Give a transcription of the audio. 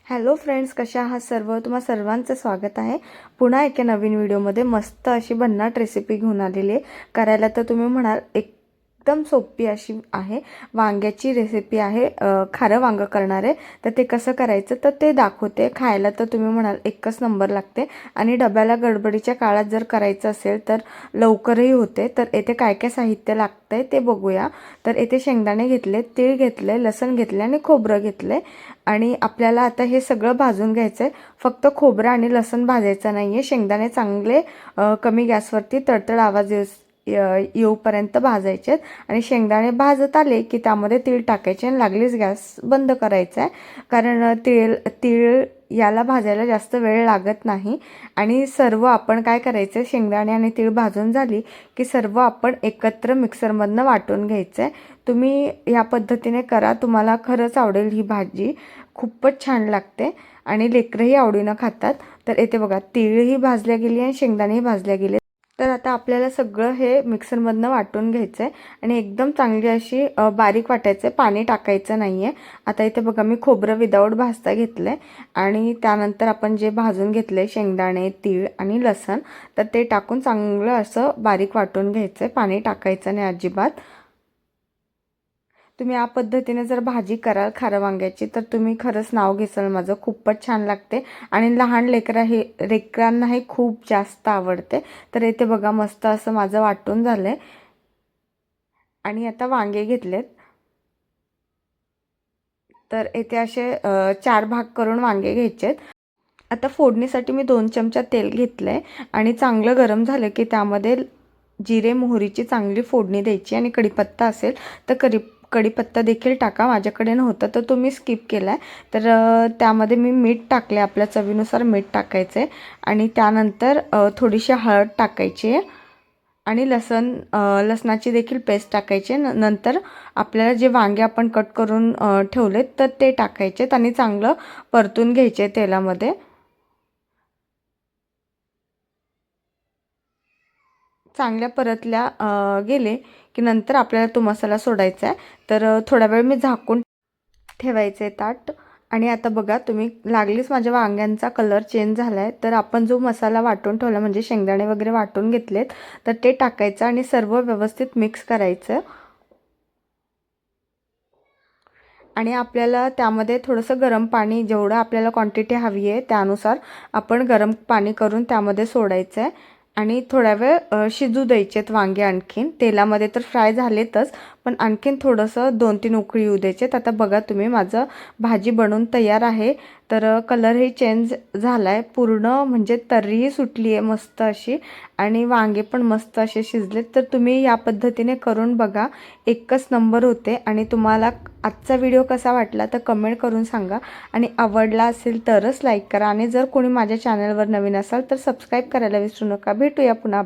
Hello friends, कशा आहात सर्व? तुम्हा सर्वांचं स्वागत आहे पुन्हा एका नवीन व्हिडिओमध्ये. मस्त अशी भन्नाट रेसिपी घेऊन आलेली आहे. करायला तर तुम्ही म्हणाल एकदम सोपी अशी आहे. वांग्याची रेसिपी आहे. खारं वांगं करणार आहे. तर ते कसं करायचं तर ते दाखवते. खायला तर तुम्ही म्हणाल एकच नंबर लागते आणि डब्याला गडबडीच्या काळात जर करायचं असेल तर लवकरही होते. तर येथे काय काय साहित्य लागतंय ते बघूया. तर येथे शेंगदाणे घेतले, तीळ घेतले, लसूण घेतले आणि खोबरं घेतले. आणि आपल्याला आता हे सगळं भाजून घ्यायचं आहे. फक्त खोबरं आणि लसूण भाजायचं नाही आहे. शेंगदाणे चांगले कमी गॅसवरती तडतड आवाज येऊपर्यंत भाजायचे आहेत. आणि शेंगदाणे भाजत आले की त्यामध्ये तीळ टाकायचे आणि लागलीच गॅस बंद करायचा आहे. कारण तीळ याला भाजायला जास्त वेळ लागत नाही. आणि सर्व आपण काय करायचं, शेंगदाणे आणि तीळ भाजून झाली की सर्व आपण एकत्र मिक्सरमधनं वाटून घ्यायचं आहे. तुम्ही या पद्धतीने करा, तुम्हाला खरंच आवडेल ही भाजी. खूपच छान लागते आणि लेकरंही आवडीनं खातात. तर येथे बघा, तीळही भाजल्या गेली आणि शेंगदाणेही भाजल्या गेले. तर आता आपल्याला सगळं हे मिक्सरमधनं वाटून घ्यायचं आहे आणि एकदम चांगली अशी बारीक वाटायचं आहे. पाणी टाकायचं नाही आहे. आता इथे बघा, मी खोबरं विदाऊट भाजता घेतलं आहे आणि त्यानंतर आपण जे भाजून घेतलं आहे शेंगदाणे, तीळ आणि लसण, तर ते टाकून चांगलं असं बारीक वाटून घ्यायचं आहे. पाणी टाकायचं नाही अजिबात. तुम्ही या पद्धतीने जर भाजी कराल खारं वांग्याची तर तुम्ही खरंच नाव घेसाल माझं. खूपच छान लागते आणि लहान लेकरांनाही खूप जास्त आवडते. तर इथे बघा, मस्त असं माझं वाटून झालं आहे. आणि आता वांगे घेतलेत. तर इथे असे 4 भाग करून वांगे घ्यायचे आहेत. आता फोडणीसाठी मी 2 चमचा तेल घेतलं आहे आणि चांगलं गरम झालं की त्यामध्ये जिरे मोहरीची चांगली फोडणी द्यायची. आणि कढीपत्ता असेल तर कढीपत्ता देखील टाका. माझ्याकडे नव्हतं तर तुम्ही स्किप केला आहे. तर त्यामध्ये मी मीठ टाकले, आपल्या चवीनुसार मीठ टाकायचं आहे. आणि त्यानंतर थोडीशी हळद टाकायची आहे आणि लसणाची देखील पेस्ट टाकायची. नंतर आपल्याला जे वांगे आपण कट करून ठेवलेत तर ते टाकायचे आणि चांगलं परतून घ्यायचे तेलामध्ये. चांगल्या परतल्या गेले की नंतर आपल्याला तो मसाला सोडायचा आहे. तर थोडा वेळ मी झाकून ठेवायचं आहे ताट. आणि आता बघा, तुम्ही लागलीच माझ्या वांग्यांचा कलर चेंज झाला आहे. तर आपण जो मसाला वाटून ठेवला म्हणजे शेंगदाणे वगैरे वाटून घेतलेत तर ते टाकायचं आणि सर्व व्यवस्थित मिक्स करायचं. आणि आपल्याला त्यामध्ये थोडंसं गरम पाणी, जेवढं आपल्याला क्वांटिटी हवी आहे त्यानुसार आपण गरम पाणी करून त्यामध्ये सोडायचं आहे. आणि थोडा वेळ शिजू द्यायचे आहेत वांगे. आणखीन तेलामध्ये तर फ्राय झालेतच, पण आणखीन थोडंसं 2-3 उकळी येऊ द्यायचे. आता बघा तुम्ही, माझं भाजी बनवून तयार आहे. तर कलरही चेंज झाला आहे पूर्ण, म्हणजे तर्रीही सुटली आहे मस्त अशी आणि वांगे पण मस्त असे शिजलेत. तर तुम्ही या पद्धतीने करून बघा, एकच नंबर होते. आणि तुम्हाला आजचा व्हिडिओ कसा वाटला तर कमेंट करून सांगा. आणि आवडला असेल तरच लाईक करा. आणि जर कोणी माझ्या चॅनलवर नवीन असाल तर सबस्क्राईब करायला विसरू नका. भेटूया पुन्हा.